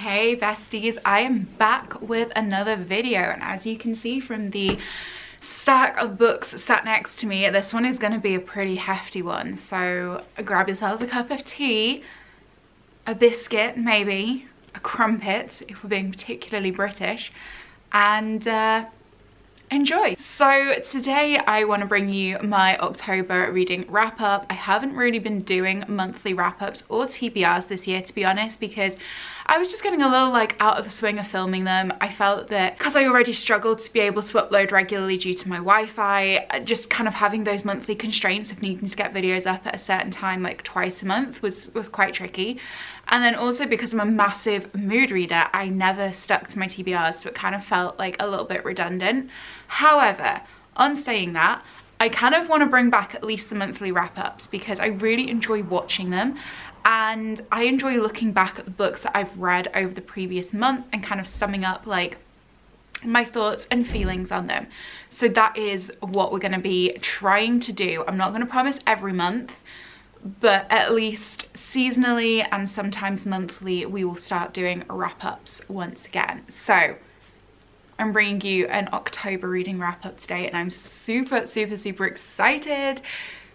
Hey besties, I am back with another video, and as you can see from the stack of books sat next to me, this one is going to be a pretty hefty one. So grab yourselves a cup of tea, a biscuit maybe, a crumpet if we're being particularly British, and enjoy. So today I want to bring you my October reading wrap up. I haven't really been doing monthly wrap ups or TBRs this year, to be honest, because I was just getting a little like out of the swing of filming them. I felt that because I already struggled to be able to upload regularly due to my Wi-Fi, just kind of having those monthly constraints of needing to get videos up at a certain time, like twice a month, was quite tricky. And then also because I'm a massive mood reader, I never stuck to my TBRs, so it kind of felt like a little bit redundant. However, on saying that, I kind of want to bring back at least the monthly wrap-ups because I really enjoy watching them, and I enjoy looking back at the books that I've read over the previous month and kind of summing up like my thoughts and feelings on them. So that is what we're going to be trying to do. I'm not going to promise every month, but at least seasonally and sometimes monthly we will start doing wrap-ups once again. So I'm bringing you an October reading wrap-up today, and I'm super excited.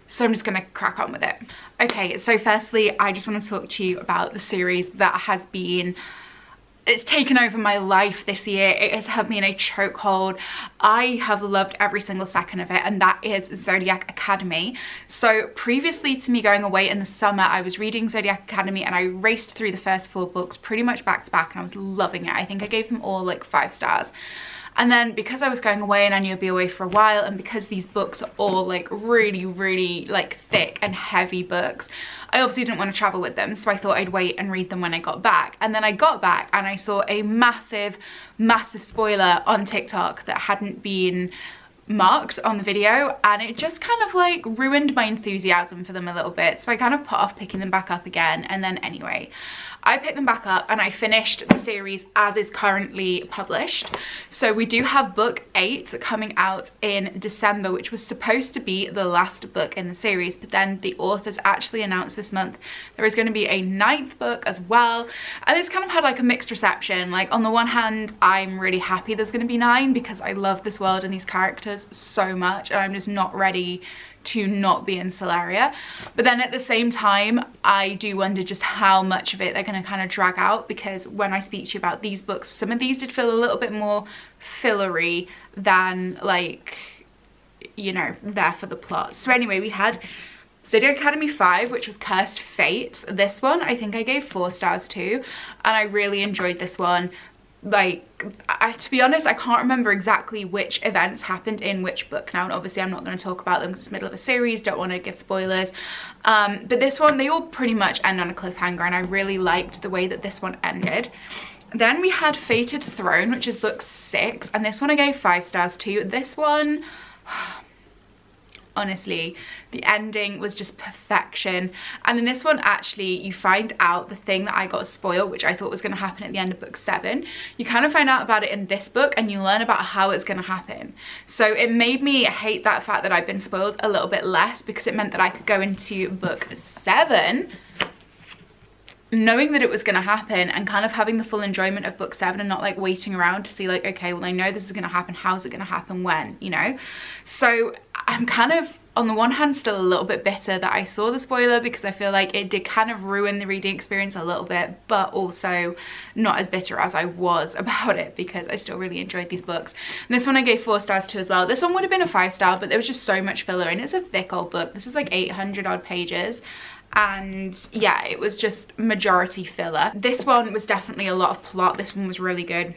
So I'm just gonna crack on with it. Okay, so firstly, I just want to talk to you about the series that has been, it's taken over my life this year. It has had me in a chokehold. I have loved every single second of it, and that is Zodiac Academy. So previously to me going away in the summer, I was reading Zodiac Academy and I raced through the first 4 books pretty much back to back, and I was loving it. I think I gave them all like 5 stars. And then because I was going away and I knew I'd be away for a while, and because these books are all like really like thick and heavy books, I obviously didn't want to travel with them, so I thought I'd wait and read them when I got back. And then I got back and I saw a massive spoiler on TikTok that hadn't been marked on the video, and it just kind of like ruined my enthusiasm for them a little bit, so I kind of put off picking them back up again. And then anyway, I picked them back up and I finished the series as is currently published. So we do have book 8 coming out in December, which was supposed to be the last book in the series, but then the authors actually announced this month there is going to be a 9th book as well, and it's kind of had like a mixed reception. Like on the one hand, I'm really happy there's going to be 9 because I love this world and these characters so much, and I'm just not ready to not be in Solaria. But then at the same time, I do wonder just how much of it they're going to kind of drag out, because when I speak to you about these books, some of these did feel a little bit more fillery than like, you know, there for the plot. So anyway, we had Zodiac Academy 5, which was Cursed Fates. This one I think I gave 4 stars to, and I really enjoyed this one. Like, to be honest, I can't remember exactly which events happened in which book now, and obviously I'm not going to talk about them because it's the middle of a series, don't want to give spoilers. But this one, they all pretty much end on a cliffhanger, and I really liked the way that this one ended. Then we had Fated Throne, which is book 6, and this one I gave 5 stars to. This one, honestly, the ending was just perfection. And in this one, actually, you find out the thing that I got spoiled, which I thought was going to happen at the end of book 7. You kind of find out about it in this book, and you learn about how it's going to happen. So it made me hate that fact that I've been spoiled a little bit less, because it meant that I could go into book 7 knowing that it was going to happen and kind of having the full enjoyment of book 7, and not like waiting around to see like, okay, well I know this is going to happen, how's it going to happen, when, you know. So I'm kind of on the one hand still a little bit bitter that I saw the spoiler, because I feel like it did kind of ruin the reading experience a little bit, but also not as bitter as I was about it because I still really enjoyed these books. And this one I gave 4 stars to as well. This one would have been a 5 star, but there was just so much filler, and it's a thick old book. This is like 800 odd pages. And yeah, it was just majority filler. This one was definitely a lot of plot. This one was really good,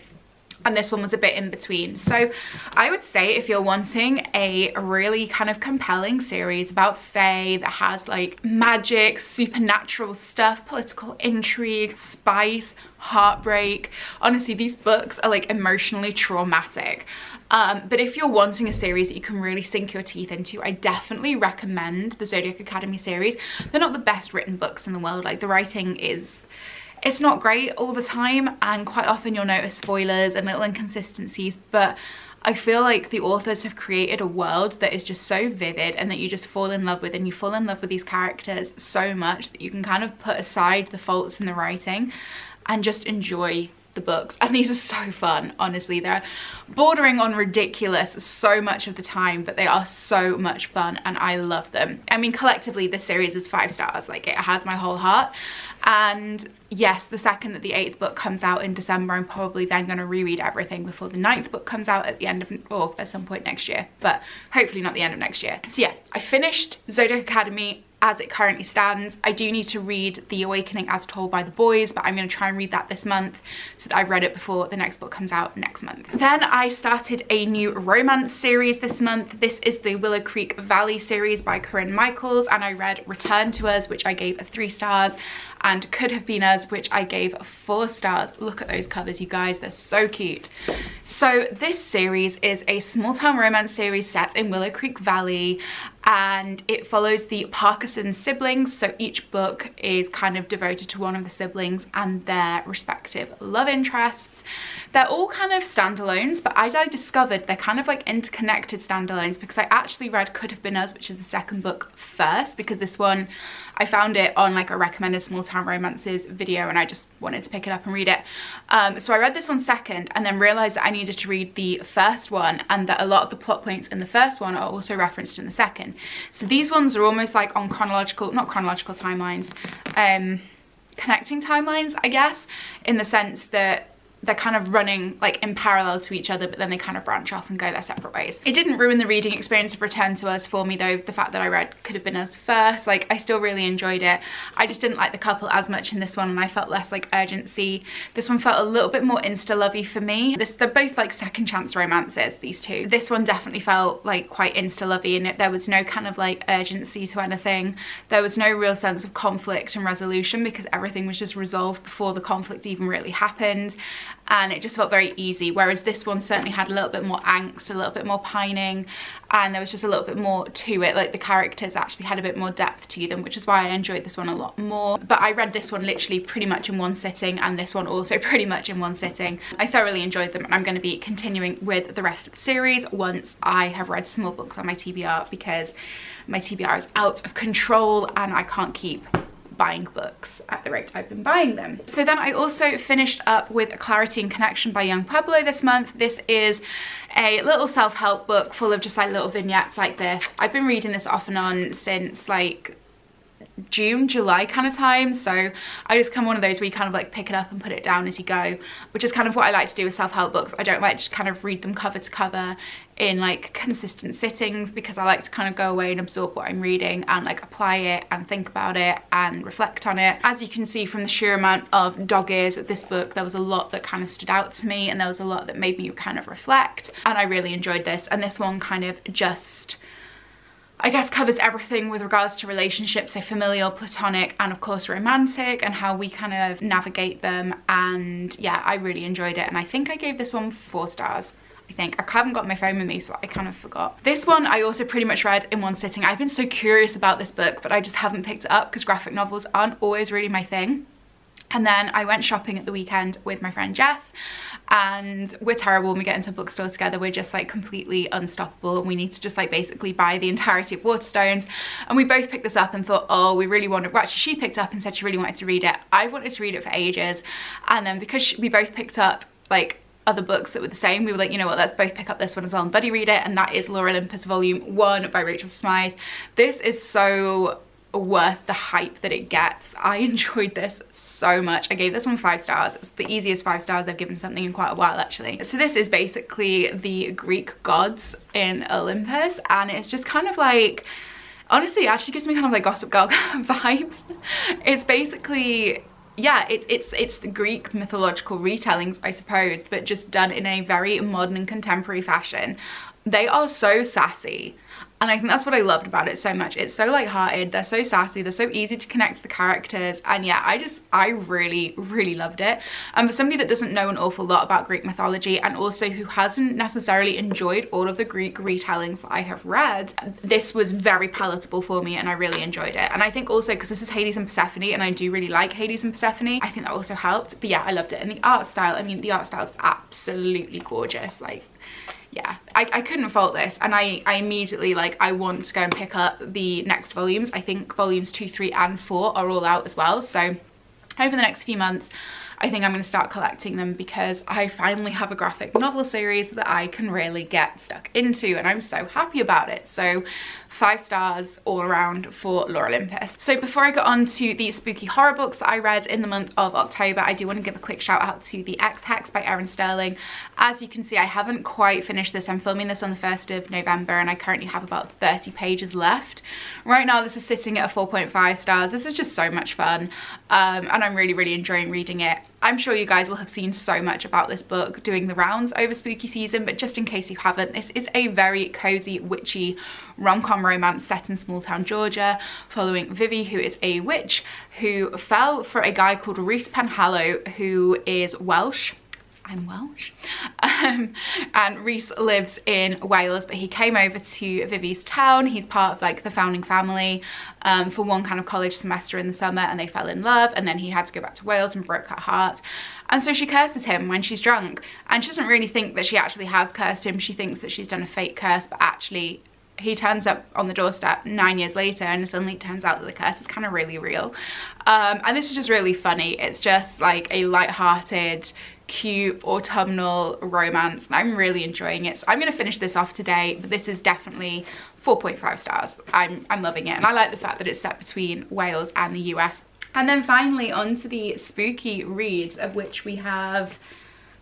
and this one was a bit in between. So I would say if you're wanting a really kind of compelling series about fae that has like magic, supernatural stuff, political intrigue, spice, heartbreak, honestly these books are like emotionally traumatic. But if you're wanting a series that you can really sink your teeth into, I definitely recommend the Zodiac Academy series. They're not the best written books in the world. Like, the writing is, it's not great all the time, and quite often you'll notice spoilers and little inconsistencies, but I feel like the authors have created a world that is just so vivid and that you just fall in love with, and you fall in love with these characters so much that you can kind of put aside the faults in the writing and just enjoy the books. And these are so fun, honestly. They're bordering on ridiculous so much of the time, but they are so much fun and I love them. I mean, collectively this series is 5 stars. Like, it has my whole heart. And yes, the second that the 8th book comes out in December, I'm probably then going to reread everything before the 9th book comes out at the end of, or at some point next year, but hopefully not the end of next year. So yeah, I finished Zodiac Academy as it currently stands. I do need to read The Awakening as Told by the Boys, but I'm going to try and read that this month so that I've read it before the next book comes out next month. Then I started a new romance series this month. This is the Willow Creek Valley series by Corinne Michaels, and I read Return to Us, which I gave 3 stars, and Could Have Been Us, which I gave 4 stars. Look at those covers, you guys, they're so cute. So this series is a small town romance series set in Willow Creek Valley, and it follows the Parkinson siblings. So each book is kind of devoted to one of the siblings and their respective love interests. They're all kind of standalones, but as I discovered, they're kind of like interconnected standalones, because I actually read Could Have Been Us, which is the second book, first, because this one, I found it on like a recommended small town romances video and I just wanted to pick it up and read it. So I read this one second and then realized that I needed to read the first one, and that a lot of the plot points in the first one are also referenced in the second. So these ones are almost like on chronological, not chronological timelines, connecting timelines, I guess, in the sense that they're kind of running like in parallel to each other, but then they kind of branch off and go their separate ways. It didn't ruin the reading experience of Return to Us for me though, the fact that I read Could Have Been Us first. Like, I still really enjoyed it. I just didn't like the couple as much in this one, and I felt less like urgency. This one felt a little bit more insta-lovey for me. They're both like second chance romances, these two. This one definitely felt like quite insta-lovey, and there was no kind of like urgency to anything. There was no real sense of conflict and resolution, because everything was just resolved before the conflict even really happened. And it just felt very easy, whereas this one certainly had a little bit more angst, a little bit more pining, and there was just a little bit more to it. Like, the characters actually had a bit more depth to them, which is why I enjoyed this one a lot more. But I read this one literally pretty much in one sitting, and this one also pretty much in one sitting. I thoroughly enjoyed them, and I'm going to be continuing with the rest of the series once I have read some more books on my TBR, because my TBR is out of control and I can't keep buying books at the rate I've been buying them. So then I also finished up with Clarity and Connection by Young Pueblo this month. This is a little self-help book full of just like little vignettes like this. I've been reading this off and on since like June, July kind of time, so I just come one of those where you kind of like pick it up and put it down as you go, which is kind of what I like to do with self-help books. I don't like to kind of read them cover to cover in like consistent sittings, because I like to kind of go away and absorb what I'm reading and like apply it and think about it and reflect on it. As you can see from the sheer amount of dog ears at this book, there was a lot that kind of stood out to me, and there was a lot that made me kind of reflect, and I really enjoyed this. And this one kind of just, I guess, covers everything with regards to relationships, so familial, platonic, and of course romantic, and how we kind of navigate them. And yeah, I really enjoyed it, and I think I gave this one 4 stars. I think. I haven't got my phone with me, so I kind of forgot. This one I also pretty much read in one sitting. I've been so curious about this book, but I just haven't picked it up because graphic novels aren't always really my thing. And then I went shopping at the weekend with my friend Jess, and we're terrible when we get into a bookstore together. We're just like completely unstoppable, and we need to just like basically buy the entirety of Waterstones. And we both picked this up and thought, oh, we really wanted, well, actually she picked up and said she really wanted to read it. I wanted to read it for ages, and then because we both picked up like other books that were the same, we were like, you know what, let's both pick up this one as well and buddy read it, and that is Laura Olympus Volume 1 by Rachel Smythe. This is so worth the hype that it gets. I enjoyed this so much. I gave this one 5 stars. It's the easiest 5 stars I've given something in quite a while, actually. So this is basically the Greek gods in Olympus, and it's just kind of like, honestly, it actually gives me kind of like Gossip Girl vibes. It's basically, yeah, it's the Greek mythological retellings, I suppose, but just done in a very modern and contemporary fashion. They are so sassy, and I think that's what I loved about it so much. It's so lighthearted, they're so sassy, they're so easy to connect to the characters, and yeah, I really loved it. And for somebody that doesn't know an awful lot about Greek mythology, and also who hasn't necessarily enjoyed all of the Greek retellings that I have read, this was very palatable for me, and I really enjoyed it. And I think also because this is Hades and Persephone, and I do really like Hades and Persephone, I think that also helped. But yeah, I loved it. And the art style, I mean, the art style is absolutely gorgeous. Like, yeah, I couldn't fault this, and I immediately, like, I want to go and pick up the next volumes. I think volumes 2, 3, and 4 are all out as well, so over the next few months I think I'm going to start collecting them because I finally have a graphic novel series that I can really get stuck into, and I'm so happy about it. So 5 stars all around for Lore Olympus. So before I get on to the spooky horror books that I read in the month of October, I do want to give a quick shout out to The Ex-Hex by Erin Sterling. As you can see, I haven't quite finished this. I'm filming this on the 1st of November and I currently have about 30 pages left. Right now this is sitting at a 4.5 stars. This is just so much fun, and I'm really enjoying reading it. I'm sure you guys will have seen so much about this book doing the rounds over spooky season, but just in case you haven't, this is a very cozy, witchy rom-com romance set in small town Georgia, following Vivi, who is a witch who fell for a guy called Rhys Penhallow, who is Welsh. I'm Welsh. And Rhys lives in Wales, but he came over to Vivi's town. He's part of like the founding family for one kind of college semester in the summer, and they fell in love, and then he had to go back to Wales and broke her heart. And so she curses him when she's drunk, and she doesn't really think that she actually has cursed him. She thinks that she's done a fake curse, but actually he turns up on the doorstep 9 years later and suddenly it turns out that the curse is kind of really real. And this is just really funny. It's just like a light-hearted, cute autumnal romance. I'm really enjoying it. So I'm going to finish this off today, but this is definitely 4.5 stars. I'm loving it, and I like the fact that it's set between Wales and the US. And then finally on to the spooky reads, of which we have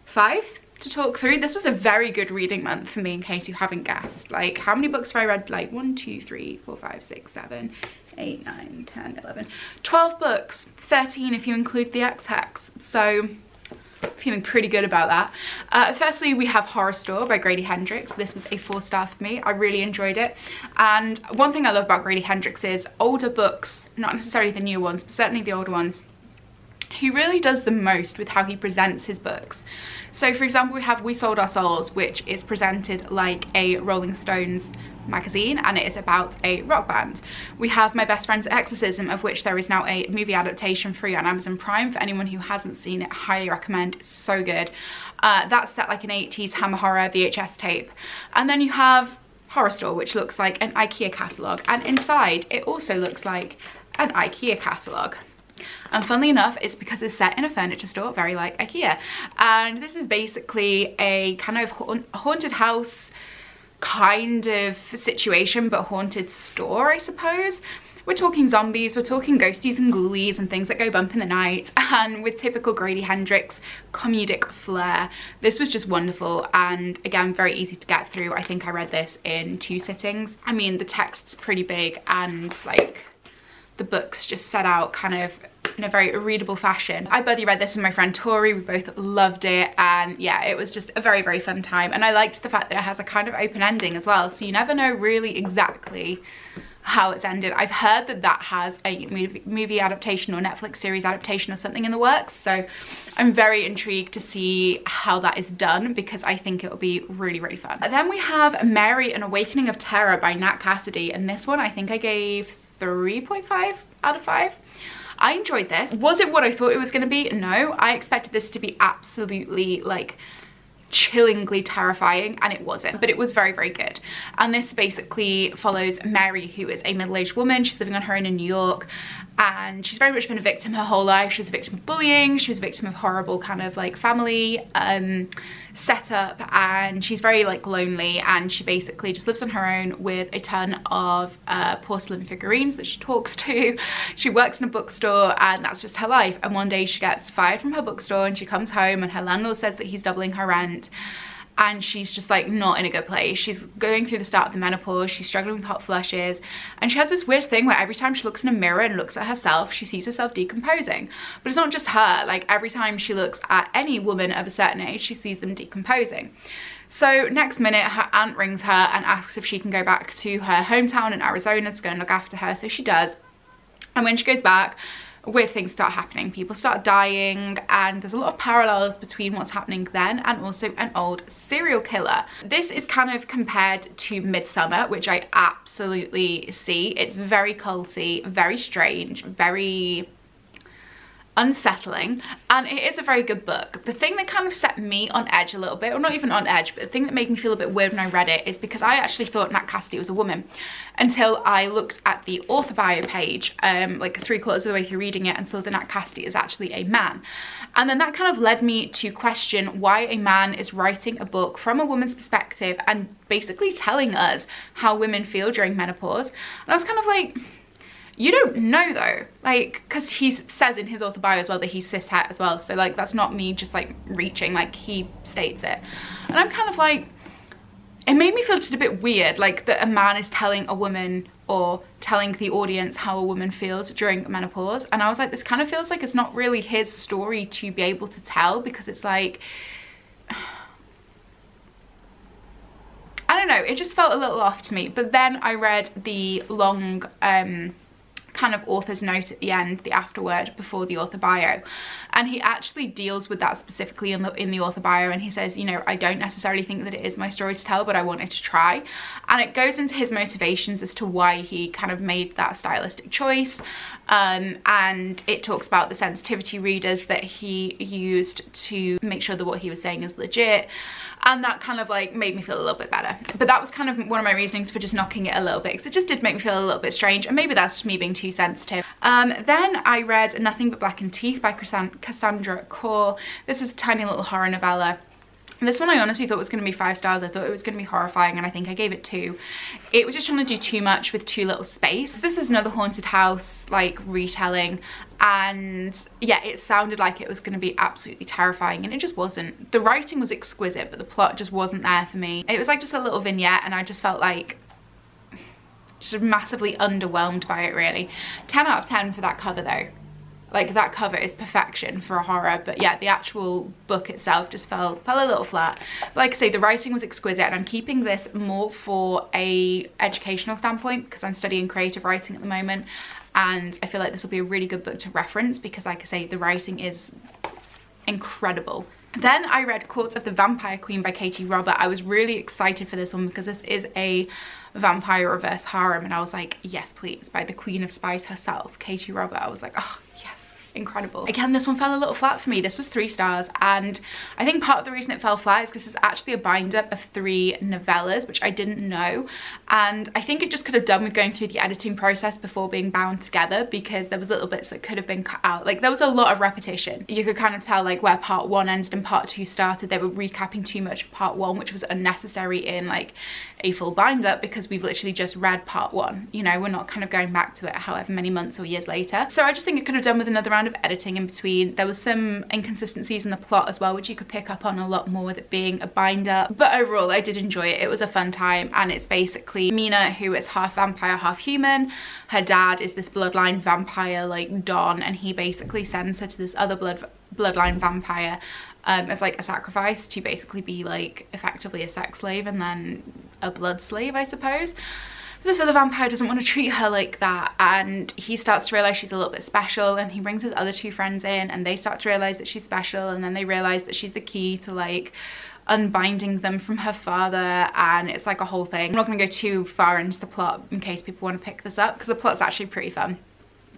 5 to talk through. This was a very good reading month for me, in case you haven't guessed. Like, how many books have I read? Like 1, 2, 3, 4, 5, 6, 7, 8, 9, 10, 11, 12 books, 13 if you include The Ex-Hex. So feeling pretty good about that. Firstly, we have Horror Store by Grady Hendrix. This was a 4-star for me. I really enjoyed it. And one thing I love about Grady Hendrix is older books, not necessarily the new ones, but certainly the older ones, he really does the most with how he presents his books. So for example, we have We Sold Our Souls, which is presented like a Rolling Stones magazine, and it is about a rock band. We have My Best Friend's Exorcism, of which there is now a movie adaptation free on Amazon Prime. For anyone who hasn't seen it, highly recommend. It's so good. That's set like an 80s Hammer Horror VHS tape. And then you have Horror Store, which looks like an IKEA catalogue, and inside it also looks like an IKEA catalogue. And funnily enough, it's because it's set in a furniture store, very like IKEA. And this is basically a kind of haunted house kind of situation, but haunted store, I suppose. We're talking zombies, we're talking ghosties and ghoulies and things that go bump in the night, and with typical Grady Hendrix comedic flair. This was just wonderful, and again, very easy to get through. I think I read this in 2 sittings. I mean, the text's pretty big, and like the book's just set out kind of in a very readable fashion. I buddy read this with my friend Tori. We both loved it, and yeah, it was just a very fun time. And I liked the fact that it has a kind of open ending as well, so you never know really exactly how it's ended. I've heard that that has a movie adaptation or Netflix series adaptation or something in the works, so I'm very intrigued to see how that is done, because I think it will be really fun. And then we have Mary, An Awakening of Terror by Nat Cassidy, and this one I think I gave 3.5 out of 5. I enjoyed this. Was it what I thought it was going to be? No. I expected this to be absolutely like chillingly terrifying, and it wasn't, but it was very good. And this basically follows Mary, who is a middle-aged woman. She's living on her own in New York, and she's very much been a victim her whole life. She was a victim of bullying, she was a victim of horrible kind of like family setup, and she's very like lonely, and she basically just lives on her own with a ton of porcelain figurines that she talks to. She works in a bookstore, and that's just her life. And one day she gets fired from her bookstore, and she comes home, and her landlord says that he's doubling her rent, and she's just like not in a good place. She's going through the start of the menopause, she's struggling with hot flushes, and she has this weird thing where every time she looks in a mirror and looks at herself, she sees herself decomposing. But it's not just her, like every time she looks at any woman of a certain age, she sees them decomposing. So next minute, her aunt rings her and asks if she can go back to her hometown in Arizona to go and look after her, so she does. And when she goes back, weird things start happening. People start dying, and there's a lot of parallels between what's happening then and also an old serial killer. This is kind of compared to Midsummer, which I absolutely see. It's very culty, very strange, very unsettling, and it is a very good book. The thing that kind of set me on edge a little bit, or not even on edge, but the thing that made me feel a bit weird when I read it is because I actually thought Nat Cassidy was a woman until I looked at the author bio page, like 3/4 of the way through reading it, and saw that Nat Cassidy is actually a man. And then that kind of led me to question why a man is writing a book from a woman's perspective and basically telling us how women feel during menopause. And I was kind of like, you don't know though, like, because he says in his author bio as well that he's cishet as well, so like that's not me just like reaching, like he states it. And I'm kind of like, it made me feel just a bit weird, like that a man is telling a woman or telling the audience how a woman feels during menopause. And I was like, this kind of feels like it's not really his story to be able to tell, because it's like, I don't know, it just felt a little off to me. But then I read the long kind of author's note at the end, the afterword before the author bio, and he actually deals with that specifically in the author bio, and he says, you know, I don't necessarily think that it is my story to tell, but I wanted to try. And it goes into his motivations as to why he kind of made that stylistic choice, and it talks about the sensitivity readers that he used to make sure that what he was saying is legit. And that kind of like made me feel a little bit better. But that was kind of one of my reasonings for just knocking it a little bit, because it just did make me feel a little bit strange, and maybe that's just me being too sensitive. Then I read Nothing But Blackened Teeth by Cassandra Core. This is a tiny little horror novella. This one I honestly thought was going to be 5 stars. I thought it was going to be horrifying, and I think I gave it 2. It was just trying to do too much with too little space. This is another haunted house like retelling, and yeah, it sounded like it was going to be absolutely terrifying, and it just wasn't. The writing was exquisite, but the plot just wasn't there for me. It was like just a little vignette, and I just felt like just massively underwhelmed by it, really. 10 out of 10 for that cover though. Like, that cover is perfection for a horror, but yeah, the actual book itself just fell a little flat. But like I say, the writing was exquisite, and I'm keeping this more for a educational standpoint because I'm studying creative writing at the moment, and I feel like this will be a really good book to reference because, like I say, the writing is incredible. Then I read Court of the Vampire Queen by Katie Robert. I was really excited for this one because this is a vampire reverse harem, and I was like, yes please, by the Queen of Spice herself, Katie Robert. I was like, oh yes, incredible. Again, this one fell a little flat for me. This was 3 stars, and I think part of the reason it fell flat is because it's actually a bind-up of 3 novellas, which I didn't know, and I think it just could have done with going through the editing process before being bound together, because there was little bits that could have been cut out. Like, there was a lot of repetition. You could kind of tell like where part 1 ended and part 2 started. They were recapping too much of part 1, which was unnecessary in like a full bind-up, because we've literally just read part 1, you know, we're not kind of going back to it however many months or years later. So I just think it could have done with another round of editing in between. There was some inconsistencies in the plot as well, which you could pick up on a lot more with it being a binder. But overall, I did enjoy it. It was a fun time, and it's basically Mina, who is half vampire, half human. Her dad is this bloodline vampire like Don, and he basically sends her to this other bloodline vampire as like a sacrifice to basically be like effectively a sex slave and then a blood slave, I suppose. This other vampire doesn't want to treat her like that, and he starts to realize she's a little bit special, and he brings his other 2 friends in, and they start to realize that she's special, and then they realize that she's the key to like unbinding them from her father, and it's like a whole thing. I'm not going to go too far into the plot in case people want to pick this up, because the plot's actually pretty fun.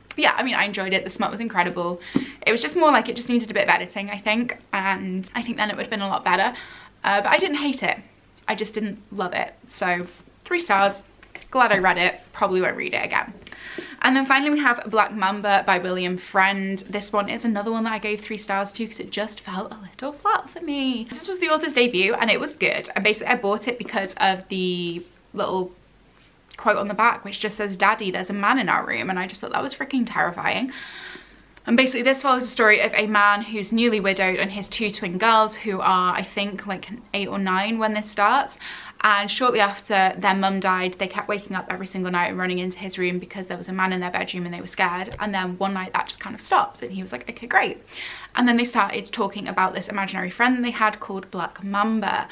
But yeah, I mean, I enjoyed it. The smut was incredible. It was just more like it just needed a bit of editing, I think, and I think then it would have been a lot better. But I didn't hate it. I just didn't love it. So 3 stars. Glad I read it. Probably won't read it again. And then finally we have Black Mamba by William Friend. This one is another one that I gave 3 stars to because it just felt a little flat for me. This was the author's debut, and it was good. And basically I bought it because of the little quote on the back which just says, "Daddy, there's a man in our room," and I just thought that was freaking terrifying. And basically this follows the story of a man who's newly widowed and his 2 twin girls, who are I think like 8 or 9 when this starts. And shortly after their mum died, they kept waking up every single night and running into his room because there was a man in their bedroom and they were scared. And then one night that just kind of stopped, and he was like, okay, great. And then they started talking about this imaginary friend they had called Black Mamba.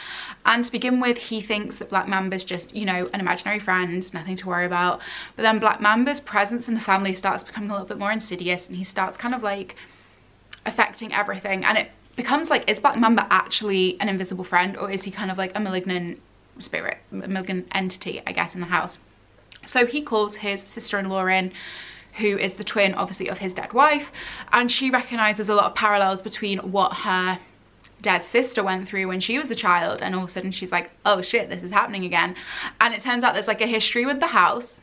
And to begin with, he thinks that Black Mamba's just, you know, an imaginary friend, nothing to worry about. But then Black Mamba's presence in the family starts becoming a little bit more insidious, and he starts kind of like affecting everything. And it becomes like, is Black Mamba actually an invisible friend, or is he kind of like a malignant spirit, a malignant entity, I guess, in the house? So he calls his sister-in-law in who is the twin, obviously, of his dead wife, and she recognises a lot of parallels between what her dead sister went through when she was a child, and all of a sudden she's like, oh shit, this is happening again. And it turns out there's like a history with the house.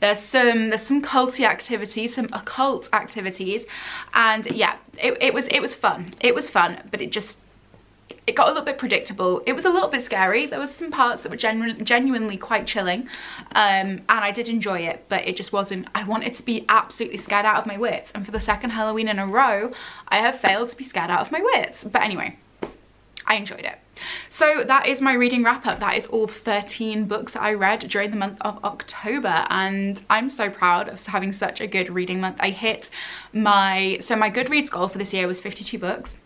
There's some culty activities, some occult activities, and yeah, it was fun. It was fun, but it got a little bit predictable. It was a little bit scary. There was some parts that were genuinely quite chilling, and I did enjoy it, but it just wasn't. I wanted to be absolutely scared out of my wits, and for the second Halloween in a row, I have failed to be scared out of my wits. But anyway, I enjoyed it. So that is my reading wrap up. That is all 13 books that I read during the month of October, and I'm so proud of having such a good reading month. I hit my Goodreads goal for this year was 52 books,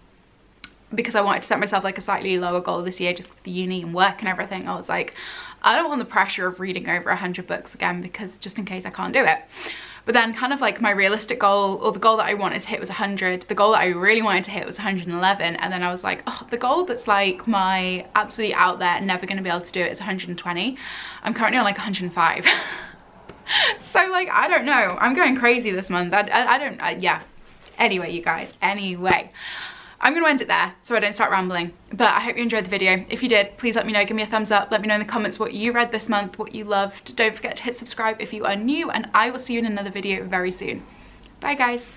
because I wanted to set myself like a slightly lower goal this year, just with the uni and work and everything. I was like, I don't want the pressure of reading over 100 books again, because just in case I can't do it. But then kind of like my realistic goal, or the goal that I wanted to hit, was 100. The goal that I really wanted to hit was 111. And then I was like, oh, the goal that's like my absolutely out there, never going to be able to do it, is 120. I'm currently on like 105. So like, I don't know. I'm going crazy this month. Yeah. Anyway, you guys, anyway. I'm going to end it there so I don't start rambling, but I hope you enjoyed the video. If you did, please let me know, give me a thumbs up, let me know in the comments what you read this month, what you loved. Don't forget to hit subscribe if you are new, and I will see you in another video very soon. Bye guys.